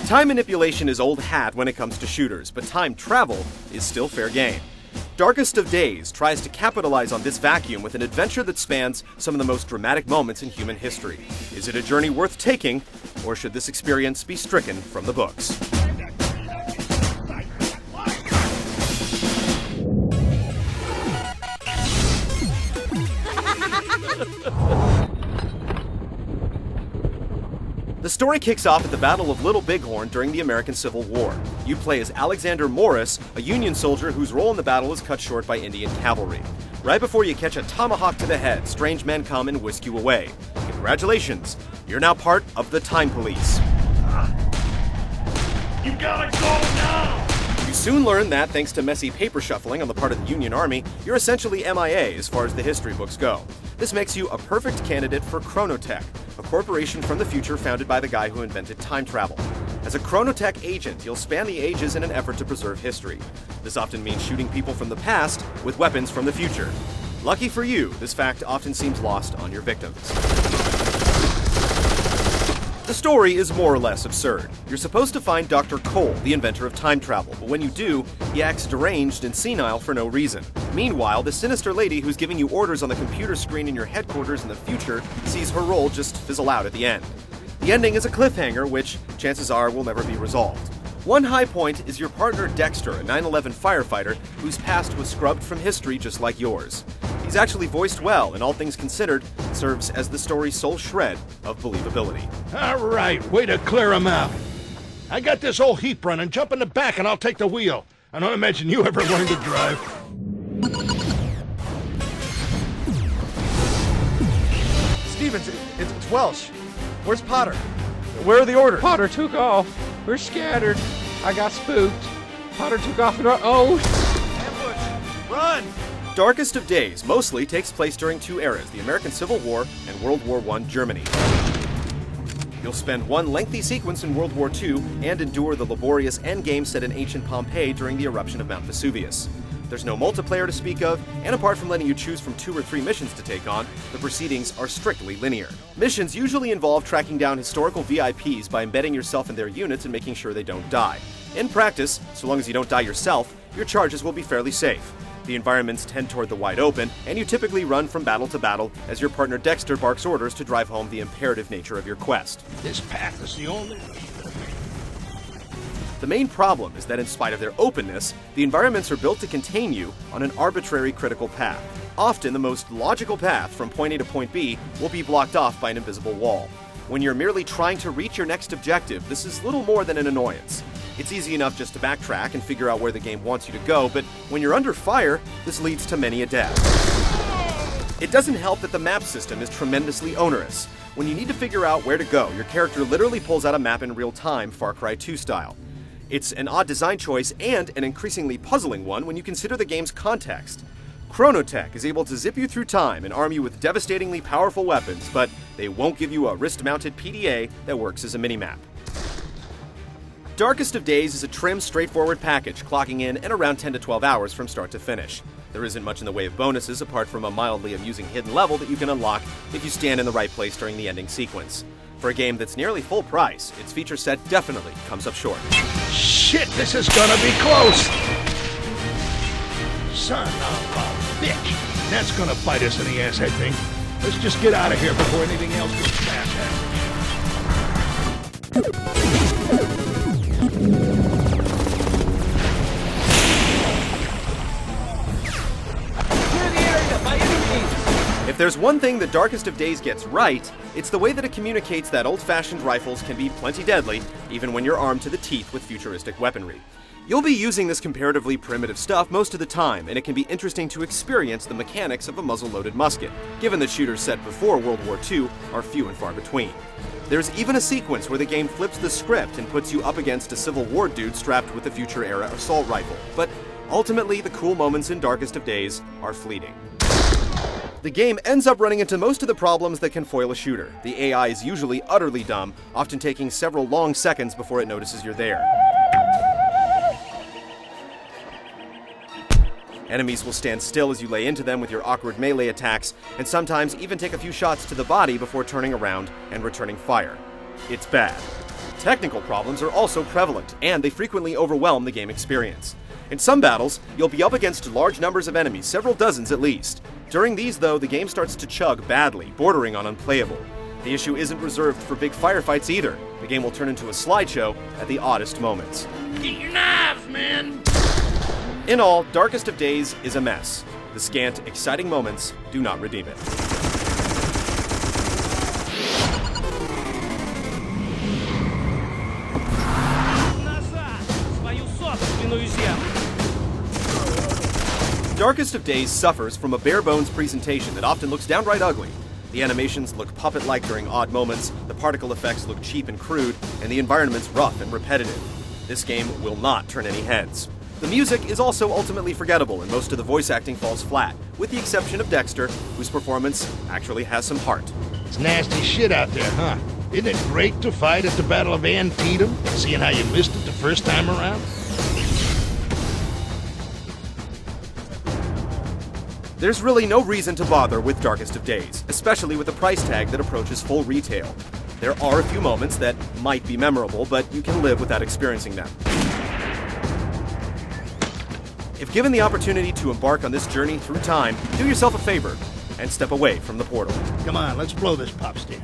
Time manipulation is old hat when it comes to shooters, but time travel is still fair game. Darkest of Days tries to capitalize on this vacuum with an adventure that spans some of the most dramatic moments in human history. Is it a journey worth taking, or should this experience be stricken from the books? The story kicks off at the Battle of Little Bighorn during the American Civil War. You play as Alexander Morris, a Union soldier whose role in the battle is cut short by Indian cavalry. Right before you catch a tomahawk to the head, strange men come and whisk you away. Congratulations, you're now part of the Time Police. You gotta go now! You soon learn that, thanks to messy paper shuffling on the part of the Union Army, you're essentially MIA as far as the history books go. This makes you a perfect candidate for Chronotech, a corporation from the future founded by the guy who invented time travel. As a Chronotech agent, you'll span the ages in an effort to preserve history. This often means shooting people from the past with weapons from the future. Lucky for you, this fact often seems lost on your victims. The story is more or less absurd. You're supposed to find Dr. Cole, the inventor of time travel, but when you do, he acts deranged and senile for no reason. Meanwhile, the sinister lady who's giving you orders on the computer screen in your headquarters in the future sees her role just fizzle out at the end. The ending is a cliffhanger, which, chances are, will never be resolved. One high point is your partner Dexter, a 9/11 firefighter whose past was scrubbed from history just like yours. He's actually voiced well, and all things considered, serves as the story's sole shred of believability. All right, way to clear him out. I got this old heap running. Jump in the back and I'll take the wheel. I don't imagine you ever learned to drive. Stevens, it's Welsh. Where's Potter? Where are the orders? Potter took off. We're scattered. I got spooked. Potter took off and Ambush! Run! Darkest of Days mostly takes place during two eras, the American Civil War and World War I Germany. You'll spend one lengthy sequence in World War II and endure the laborious endgame set in ancient Pompeii during the eruption of Mount Vesuvius. There's no multiplayer to speak of, and apart from letting you choose from 2 or 3 missions to take on, the proceedings are strictly linear. Missions usually involve tracking down historical VIPs by embedding yourself in their units and making sure they don't die. In practice, so long as you don't die yourself, your charges will be fairly safe. The environments tend toward the wide open, and you typically run from battle to battle as your partner Dexter barks orders to drive home the imperative nature of your quest. This path is the only... The main problem is that in spite of their openness, the environments are built to contain you on an arbitrary critical path. Often, the most logical path from point A to point B will be blocked off by an invisible wall. When you're merely trying to reach your next objective, this is little more than an annoyance. It's easy enough just to backtrack and figure out where the game wants you to go, but when you're under fire, this leads to many a death. It doesn't help that the map system is tremendously onerous. When you need to figure out where to go, your character literally pulls out a map in real time, Far Cry 2 style. It's an odd design choice and an increasingly puzzling one when you consider the game's context. Chronotech is able to zip you through time and arm you with devastatingly powerful weapons, but they won't give you a wrist-mounted PDA that works as a minimap. Darkest of Days is a trim, straightforward package, clocking in at around 10 to 12 hours from start to finish. There isn't much in the way of bonuses apart from a mildly amusing hidden level that you can unlock if you stand in the right place during the ending sequence. For a game that's nearly full price, its feature set definitely comes up short. Shit, this is gonna be close! Son of a bitch! That's gonna bite us in the ass, I think. Let's just get out of here before anything else goes past. If there's one thing that Darkest of Days gets right, it's the way that it communicates that old-fashioned rifles can be plenty deadly, even when you're armed to the teeth with futuristic weaponry. You'll be using this comparatively primitive stuff most of the time, and it can be interesting to experience the mechanics of a muzzle-loaded musket, given that shooters set before World War II are few and far between. There's even a sequence where the game flips the script and puts you up against a Civil War dude strapped with a future-era assault rifle, but ultimately the cool moments in Darkest of Days are fleeting. The game ends up running into most of the problems that can foil a shooter. The AI is usually utterly dumb, often taking several long seconds before it notices you're there. Enemies will stand still as you lay into them with your awkward melee attacks, and sometimes even take a few shots to the body before turning around and returning fire. It's bad. Technical problems are also prevalent, and they frequently overwhelm the game experience. In some battles, you'll be up against large numbers of enemies, several dozens at least. During these, though, the game starts to chug badly, bordering on unplayable. The issue isn't reserved for big firefights either. The game will turn into a slideshow at the oddest moments. Get your knives, man! In all, Darkest of Days is a mess. The scant, exciting moments do not redeem it. Darkest of Days suffers from a bare-bones presentation that often looks downright ugly. The animations look puppet-like during odd moments, the particle effects look cheap and crude, and the environment's rough and repetitive. This game will not turn any heads. The music is also ultimately forgettable, and most of the voice acting falls flat, with the exception of Dexter, whose performance actually has some heart. It's nasty shit out there, huh? Isn't it great to fight at the Battle of Antietam, seeing how you missed it the first time around? There's really no reason to bother with Darkest of Days, especially with a price tag that approaches full retail. There are a few moments that might be memorable, but you can live without experiencing them. If given the opportunity to embark on this journey through time, do yourself a favor and step away from the portal. Come on, let's blow this pop stand.